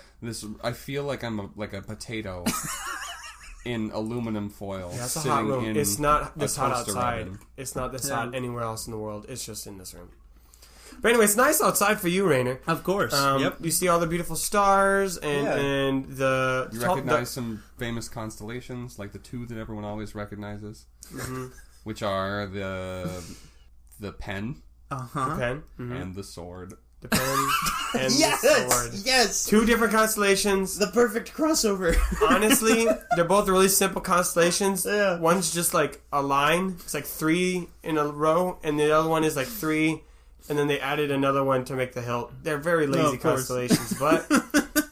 I feel like I'm a potato in aluminum foil. Yeah, it's a hot room. It's not this hot outside. Oven. It's not this hot anywhere else in the world. It's just in this room. But anyway, it's nice outside for you, Rainer. Of course. Yep. You see all the beautiful stars and the... You recognize some famous constellations, like the two that everyone always recognizes, which are the pen the pen and the sword. The pen and the sword. Yes! Two different constellations. The perfect crossover. Honestly, they're both really simple constellations. Yeah. One's just like a line. It's like 3 in a row, and the other one is like 3, and then they added another one to make the hilt. They're very lazy constellations, but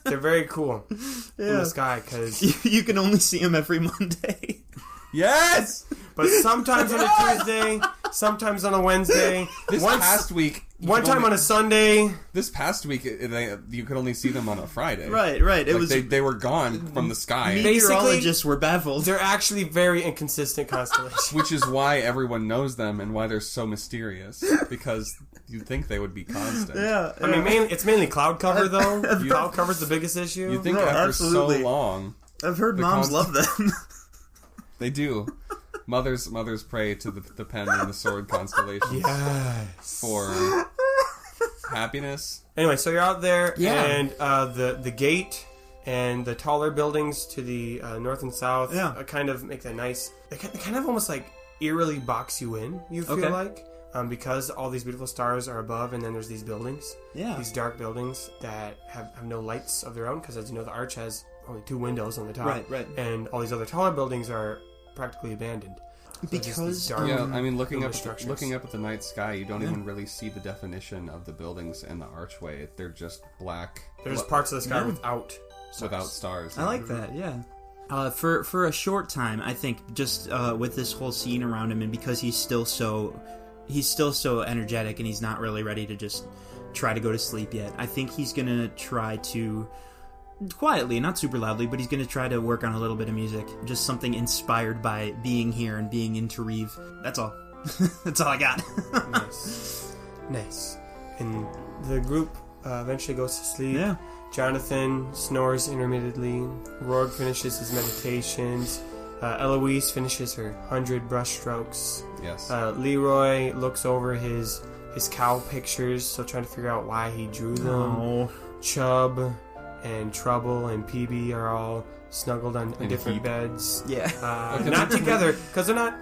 they're very cool in the sky because you can only see them every Monday. Yes! But sometimes on a Tuesday, sometimes on a Wednesday. One time on a Sunday. This past week, you could only see them on a Friday. Right. They were gone from the sky. Meteorologists were baffled. They're actually very inconsistent constellations. Which is why everyone knows them and why they're so mysterious. Because you'd think they would be constant. Yeah. I mean, it's mainly cloud cover, though. Cloud cover's the biggest issue. You'd think after so long... I've heard moms love them. They do. Mothers pray to the pen and the sword constellations. Yes. For happiness. Anyway, so you're out there, and the gate and the taller buildings to the north and south kind of make that nice... They kind of almost like eerily box you in, you feel like. Because all these beautiful stars are above, and then there's these buildings. Yeah. These dark buildings that have no lights of their own, because as you know, the arch has only 2 windows on the top. Right. And all these other taller buildings are practically abandoned. So because I mean, looking up at the night sky, you don't even really see the definition of the buildings and the archway. They're just black. There's parts of the sky without stars. I like that. Yeah. For a short time, I think just with this whole scene around him, and because he's still so energetic, and he's not really ready to just try to go to sleep yet. I think he's gonna try to, quietly, not super loudly, but he's going to try to work on a little bit of music. Just something inspired by being here and being in Tarif. That's all. That's all I got. Nice. And the group eventually goes to sleep. Yeah. Jonathan snores intermittently. Grorg finishes his meditations. Eloise finishes her 100 brush strokes. Yes. Leroy looks over his cow pictures, still trying to figure out why he drew them. Oh. Chubb and Trouble and PB are all snuggled on different beds. Yeah. Not together, because they're not,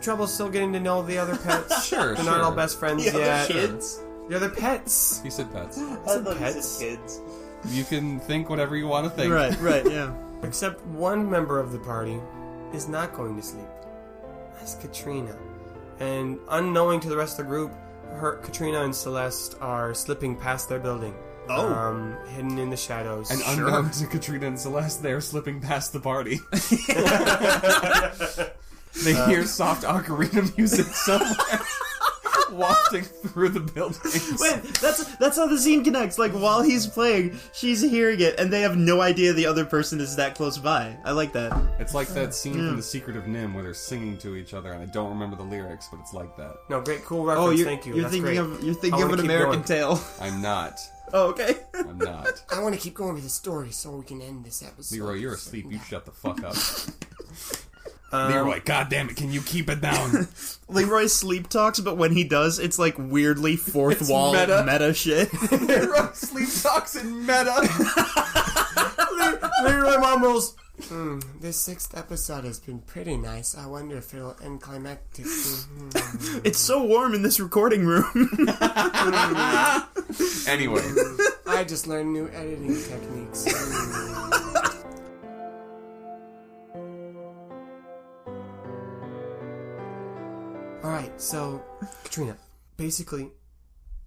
Trouble's still getting to know the other pets. Sure, They're not all best friends yet. Kids? The other pets. He said pets. I said pets. Kids. You can think whatever you want to think. Right, yeah. Except one member of the party is not going to sleep. That's Katrina. And unknowing to the rest of the group, Katrina and Celeste are slipping past their building. Hidden in the shadows. And unknown to Katrina and Celeste, they're slipping past the party. They hear soft ocarina music somewhere. Wafting through the buildings. Wait, that's how the scene connects. Like, while he's playing, she's hearing it, and they have no idea the other person is that close by. I like that. It's like that scene from The Secret of Nim where they're singing to each other, and I don't remember the lyrics, but it's like that. No, great, cool reference. Thank you. You're thinking of an American Tale. I'm not. Oh, okay. I'm not. I want to keep going with the story so we can end this episode. Leroy, you're asleep. You shut the fuck up. Leroy, goddammit, can you keep it down? Leroy sleep talks, but when he does, it's like weirdly fourth wall meta shit. Leroy sleep talks in meta. Leroy mumbles. This 6th episode has been pretty nice. I wonder if it'll end climactic. It's so warm in this recording room. Anyway. I just learned new editing techniques. Alright, So, Katrina, basically,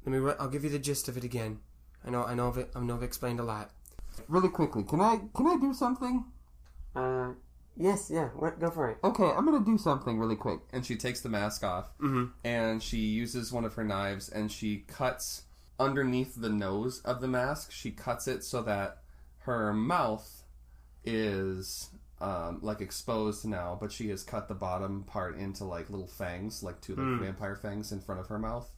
I'll give you the gist of it again. I know I've explained a lot. Really quickly, can I do something? Yes, yeah, go for it. Okay, I'm gonna do something really quick. And she takes the mask off, and she uses one of her knives, and she cuts underneath the nose of the mask. She cuts it so that her mouth is like exposed now, but she has cut the bottom part into like little fangs, like two like vampire fangs in front of her mouth,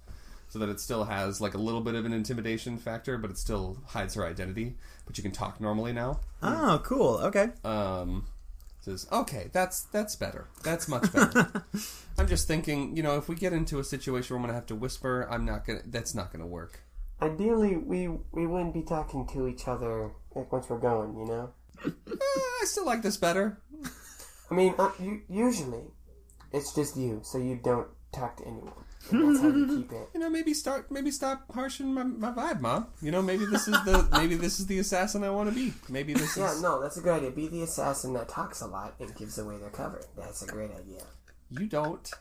so that it still has like a little bit of an intimidation factor, but it still hides her identity. But you can talk normally now. Oh, cool. Okay. Says, okay, that's better. That's much better. I'm just thinking, if we get into a situation where I'm gonna have to whisper, that's not gonna work. Ideally, we wouldn't be talking to each other like once we're going, I still like this better. I mean, usually it's just you, so you don't talk to anyone. And that's how you keep it. Maybe stop harshing my vibe, Mom. Maybe this is the assassin I want to be. Maybe this is... Yeah, no, that's a good idea. Be the assassin that talks a lot and gives away their cover. That's a great idea. You don't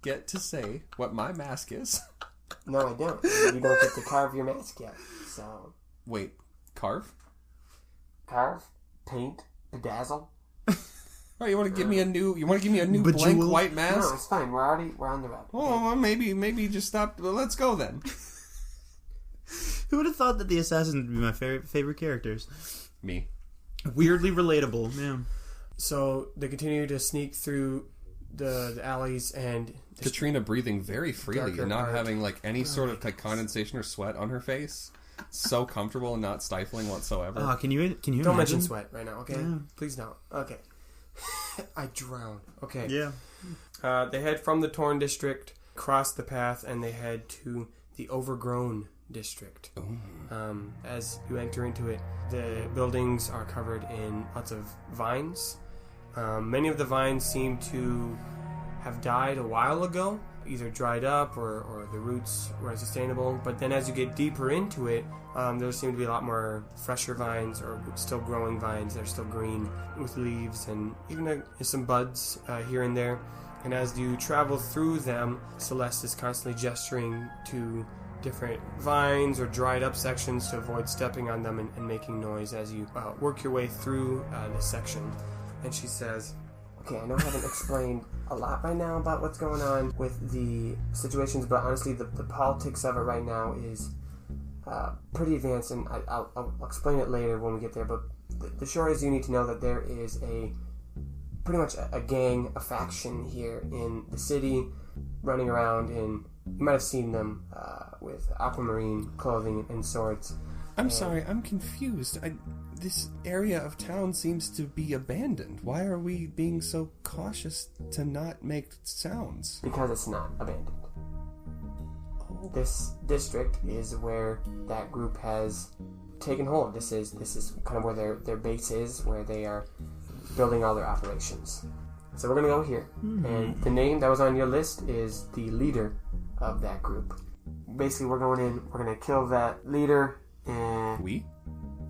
get to say what my mask is. No, I don't. You don't get to carve your mask yet. So... Wait, carve? Carve? Paint? Bedazzle? Oh, you want to give me a new blank white mask? No, it's fine. We're on the road. Oh, well, maybe just stop. Well, let's go then. Who would have thought that the assassin would be my favorite characters? Me. Weirdly relatable, yeah. So they continue to sneak through the alleys and Katrina breathing very freely and not part. having like any sort of like condensation or sweat on her face. So comfortable and not stifling whatsoever. Oh, can you don't imagine? mention sweat right now, okay? Yeah. Please don't. Okay. I drown. Okay. Yeah. They head from the Torn district, cross the path, and they head to the Overgrown district. As you enter into it, the buildings are covered in lots of vines. Many of the vines seem to have died a while ago, either dried up or the roots were unsustainable. But then as you get deeper into it, there seem to be a lot more fresher vines or still growing vines that are still green with leaves and even some buds here and there. And as you travel through them, Celeste is constantly gesturing to different vines or dried up sections to avoid stepping on them and making noise as you work your way through this section. And she says, okay, I know I haven't explained a lot right now about what's going on with the situations, but honestly the politics of it right now is pretty advanced, and I'll explain it later when we get there. But the short is, you need to know that there is pretty much a gang, a faction here in the city running around, and you might have seen them with aquamarine clothing and swords. I'm sorry, I'm confused. This area of town seems to be abandoned. Why are we being so cautious to not make sounds? Because it's not abandoned. This district is where that group has taken hold. This is kind of where their base is, where they are building all their operations. So we're going to go here. And the name that was on your list is the leader of that group. Basically, we're going in, we're going to kill that leader, and... We?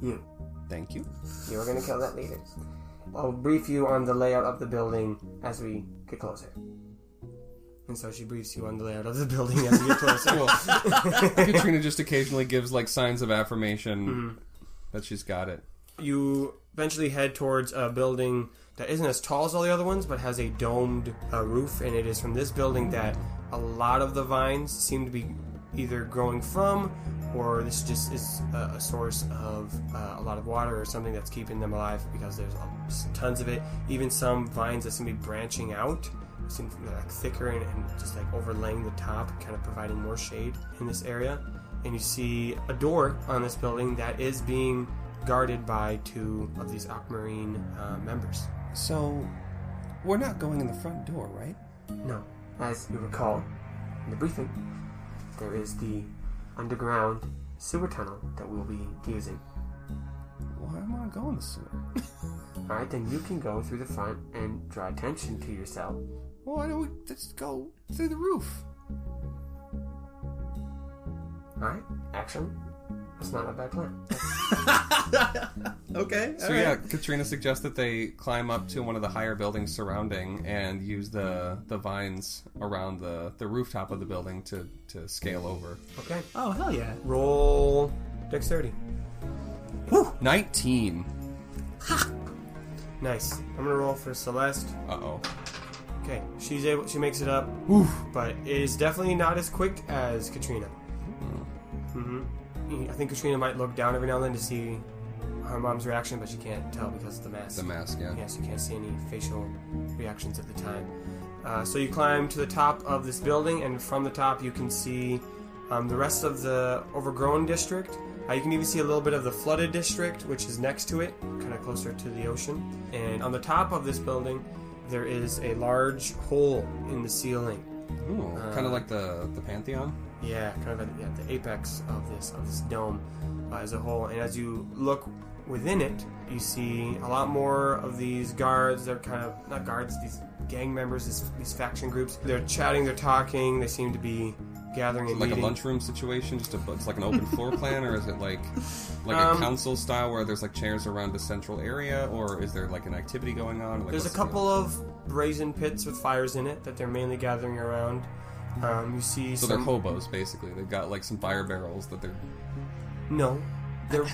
You. Thank you. You are going to kill that leader. I'll brief you on the layout of the building as we get closer. And so she briefs you on the layout of the building as we get closer. Katrina just occasionally gives like signs of affirmation that she's got it. You eventually head towards a building that isn't as tall as all the other ones, but has a domed roof, and it is from this building that a lot of the vines seem to be either growing from, or this just is a source of a lot of water or something that's keeping them alive, because there's tons of it. Even some vines that seem to be branching out seem to be like thicker and just like overlaying the top, kind of providing more shade in this area. And you see a door on this building that is being guarded by two of these aquamarine members. So, we're not going in the front door, right? No. As you recall in the briefing, there is the underground sewer tunnel that we'll be using. Why am I going to the sewer? Alright, then you can go through the front and draw attention to yourself. Well, why don't we just go through the roof? Alright, actually, that's not a bad plan. Okay. So yeah, Katrina suggests that they climb up to one of the higher buildings surrounding and use the vines around the rooftop of the building to scale over. Okay. Oh, hell yeah. Roll dexterity. Woo! 19. Nice. I'm gonna roll for Celeste. Uh-oh. Okay, she makes it up, but it is definitely not as quick as Katrina. I think Katrina might look down every now and then to see her mom's reaction, but she can't tell because of the mask. The mask, yeah. Yeah, so you can't see any facial reactions at the time. So you climb to the top of this building, and from the top you can see the rest of the overgrown district. You can even see a little bit of the flooded district, which is next to it, kind of closer to the ocean. And on the top of this building, there is a large hole in the ceiling. Ooh, kind of like the Pantheon? Yeah, kind of at the apex of this dome as a whole. And as you look within it, you see a lot more of these guards. They're kind of, not guards, these gang members, these faction groups. They're chatting, they're talking, they seem to be gathering and like meeting. A lunchroom situation, it's like an open floor plan, or is it like a council style where there's like chairs around a central area, or is there like an activity going on? Like, there's a couple of brazen pits with fires in it that they're mainly gathering around. You see so they're hobos, basically. They've got like some fire barrels that they're... No, they're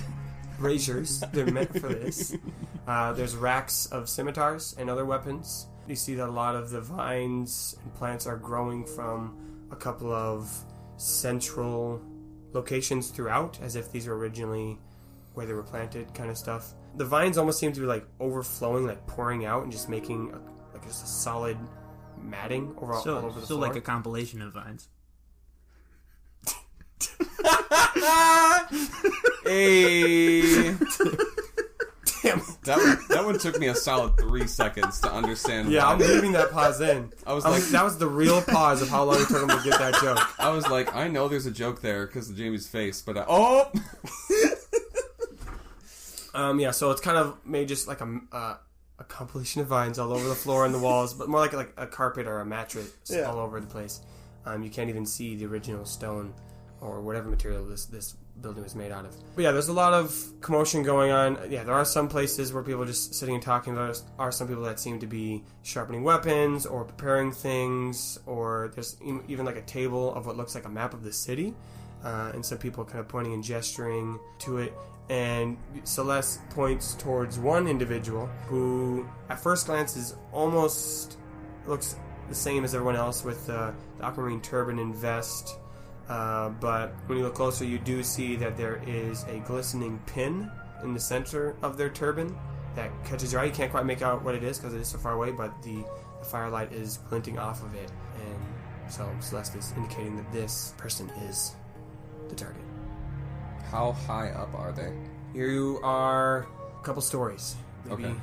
braziers. They're meant for this. There's racks of scimitars and other weapons. You see that a lot of the vines and plants are growing from a couple of central locations throughout, as if these were originally where they were planted, kind of stuff. The vines almost seem to be like overflowing, like pouring out and just making just a solid matting all over the floor. So like a compilation of vines. Hey. Damn it. That one took me a solid 3 seconds to understand. Yeah, I'm leaving that pause in. I was like, that was the real pause of how long it took him to get that joke. I was like, I know there's a joke there because of Jamie's face, but yeah, so it's kind of made just like a compilation of vines all over the floor and the walls, but more like a carpet or a mattress all over the place. You can't even see the original stone or whatever material this building was made out of. But yeah, there's a lot of commotion going on. Yeah, there are some places where people are just sitting and talking. There are some people that seem to be sharpening weapons or preparing things, or there's even like a table of what looks like a map of the city, and some people kind of pointing and gesturing to it. And Celeste points towards one individual who, at first glance, is almost looks the same as everyone else with the aquamarine turban and vest. But when you look closer, you do see that there is a glistening pin in the center of their turban that catches your eye. You can't quite make out what it is because it is so far away, but the firelight is glinting off of it. And so Celeste is indicating that this person is the target. How high up are they? You are a couple stories. Maybe Okay.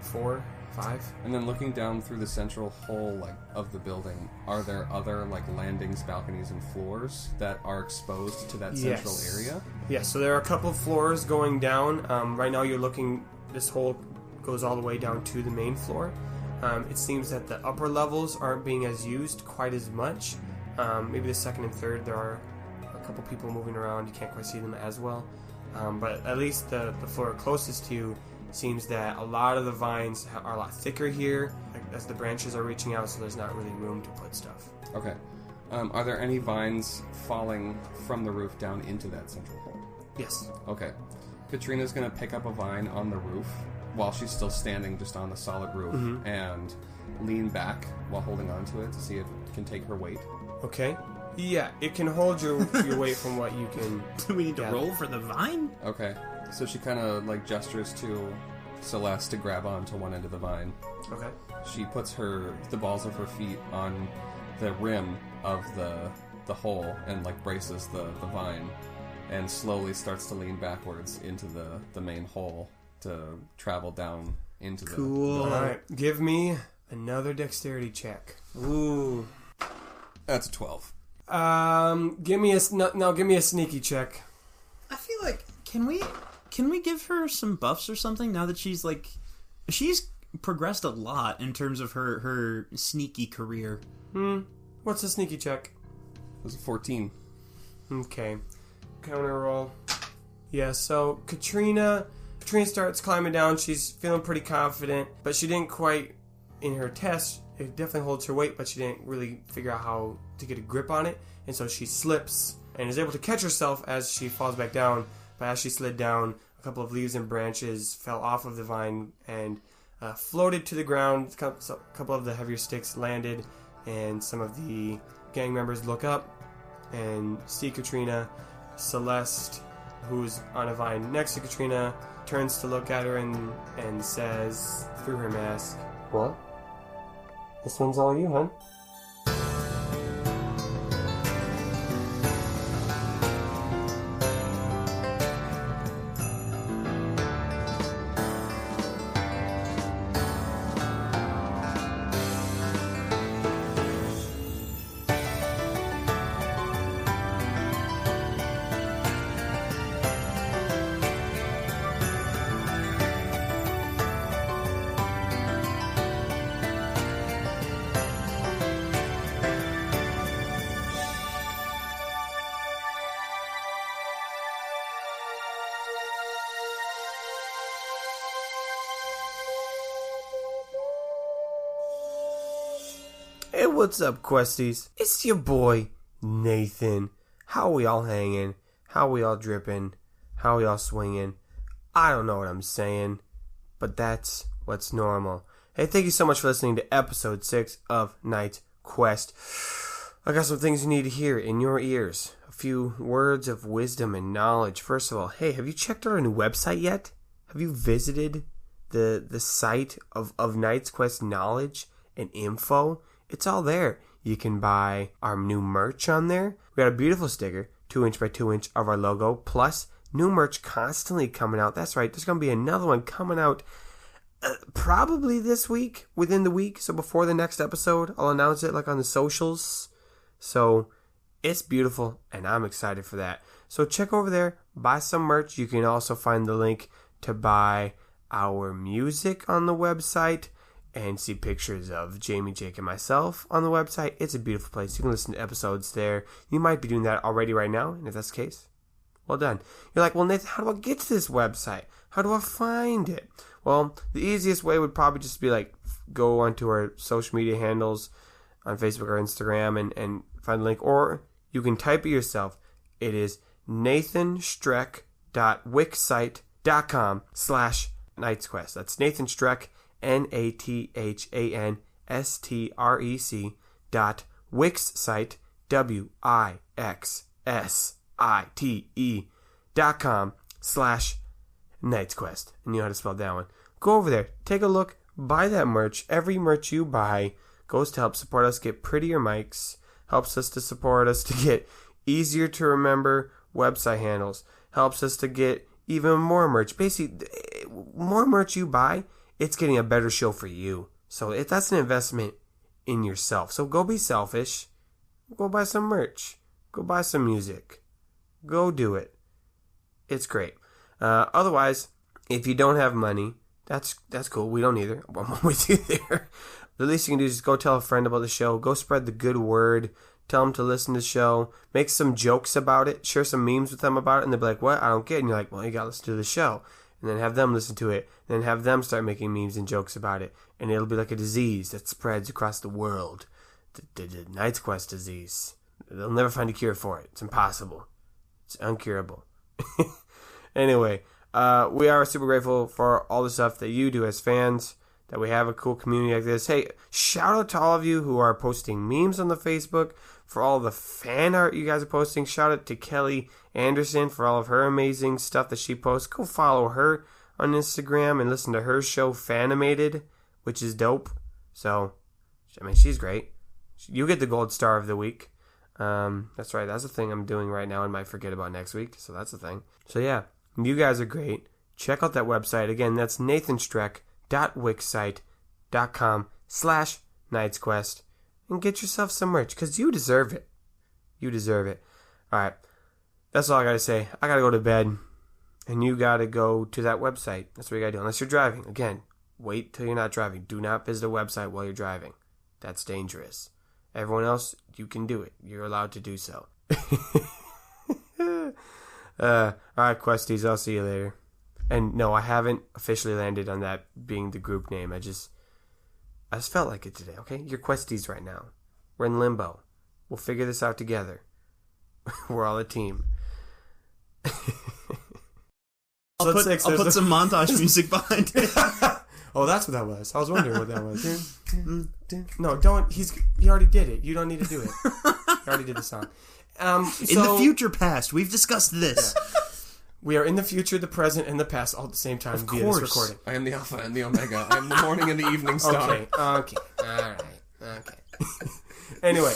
4, 5. And then looking down through the central hole of the building, are there other landings, balconies, and floors that are exposed to that central area? Yes, so there are a couple of floors going down. Right now you're looking, this hole goes all the way down to the main floor. It seems that the upper levels aren't being as used quite as much. Maybe the second and third there are a couple people moving around. You can't quite see them as well. But at least the floor closest to you seems that a lot of the vines are a lot thicker here as the branches are reaching out, so there's not really room to put stuff. Okay. Are there any vines falling from the roof down into that central hole? Yes. Okay. Katrina's going to pick up a vine on the roof while she's still standing just on the solid roof and lean back while holding onto it to see if it can take her weight. Okay. Yeah, it can hold your weight from what you can... Do we need to roll for the vine? Okay. So she kind of gestures to Celeste to grab onto one end of the vine. Okay. She puts the balls of her feet on the rim of the hole and braces the vine and slowly starts to lean backwards into the main hole to travel down into the... Cool. All right. Give me another dexterity check. Ooh. That's a 12. Give me a sneaky check. I feel like can we give her some buffs or something now that she's progressed a lot in terms of her sneaky career. What's a sneaky check? It was a 14. Okay. Counter roll. Yeah, so Katrina starts climbing down. She's feeling pretty confident, but she didn't quite, in her test, it definitely holds her weight, but she didn't really figure out how to get a grip on it, and so she slips and is able to catch herself as she falls back down. But as she slid down, a couple of leaves and branches fell off of the vine and floated to the ground. A couple of the heavier sticks landed, and some of the gang members look up and see Katrina. Celeste, who's on a vine next to Katrina, turns to look at her and says through her mask, "What? This one's all you, hun." Hey, what's up, Questies? It's your boy, Nathan. How we all hanging? How we all dripping? How we all swinging? I don't know what I'm saying, but that's what's normal. Hey, thank you so much for listening to episode 6 of Night's Quest. I got some things you need to hear in your ears. A few words of wisdom and knowledge. First of all, hey, have you checked out our new website yet? Have you visited the site of Night's Quest knowledge and info? It's all there. You can buy our new merch on there. We got a beautiful sticker, 2" by 2" of our logo, plus new merch constantly coming out. That's right, there's going to be another one coming out probably this week, within the week. So before the next episode, I'll announce it like on the socials. So it's beautiful, and I'm excited for that. So check over there, buy some merch. You can also find the link to buy our music on the website, and see pictures of Jamie, Jake, and myself on the website. It's a beautiful place. You can listen to episodes there. You might be doing that already right now, and if that's the case, well done. You're like, well, Nathan, how do I get to this website? How do I find it? Well, the easiest way would probably just be like, go onto our social media handles on Facebook or Instagram and find the link, or you can type it yourself. It is nathanstreck.wixsite.com/nightsquest. That's Nathan Streck, NATHANSTREC .wixsite.com/nightsquest. And you know how to spell that one. Go over there, take a look, buy that merch. Every merch you buy goes to help support us get prettier mics, helps us to support us to get easier to remember website handles, helps us to get even more merch. Basically, more merch you buy, it's getting a better show for you. So if that's an investment in yourself. So go be selfish. Go buy some merch. Go buy some music. Go do it. It's great. Otherwise, if you don't have money, that's cool. We don't either. I'm with you there. The least you can do is just go tell a friend about the show. Go spread the good word. Tell them to listen to the show. Make some jokes about it. Share some memes with them about it. And they'll be like, what? I don't get it. And you're like, well, you got to listen to the show. And then have them listen to it, and then have them start making memes and jokes about it, and it'll be like a disease that spreads across the world. The Night's Quest disease. They'll never find a cure for it. It's impossible. It's uncurable. Anyway, we are super grateful for all the stuff that you do as fans, that we have a cool community like this. Hey, shout out to all of you who are posting memes on the Facebook, for all the fan art you guys are posting. Shout out to Kelly Anderson for all of her amazing stuff that she posts. Go follow her on Instagram and listen to her show, Fanimated, which is dope. So, I mean, she's great. You get the gold star of the week. That's right. That's the thing I'm doing right now and might forget about next week. So that's the thing. So yeah, you guys are great. Check out that website. Again, that's nathanstreck.wixsite.com/nightsquest. And get yourself some merch, because you deserve it. You deserve it. Alright, that's all I gotta say. I gotta go to bed, and you gotta go to that website. That's what you gotta do, unless you're driving. Again, wait till you're not driving. Do not visit a website while you're driving. That's dangerous. Everyone else, you can do it. You're allowed to do so. Alright, Questies, I'll see you later. And no, I haven't officially landed on that being the group name. I just felt like it today, okay? You're Questies right now. We're in limbo. We'll figure this out together. We're all a team. I'll put some montage music behind it. Oh, that's what that was. I was wondering what that was. No, don't. He already did it. You don't need to do it. He already did the song. In the future past, we've discussed this. Yeah. We are in the future, the present, and the past all at the same time via this recording. I am the Alpha and the Omega. I am the morning and the evening star. Okay. All right. Okay. Anyway,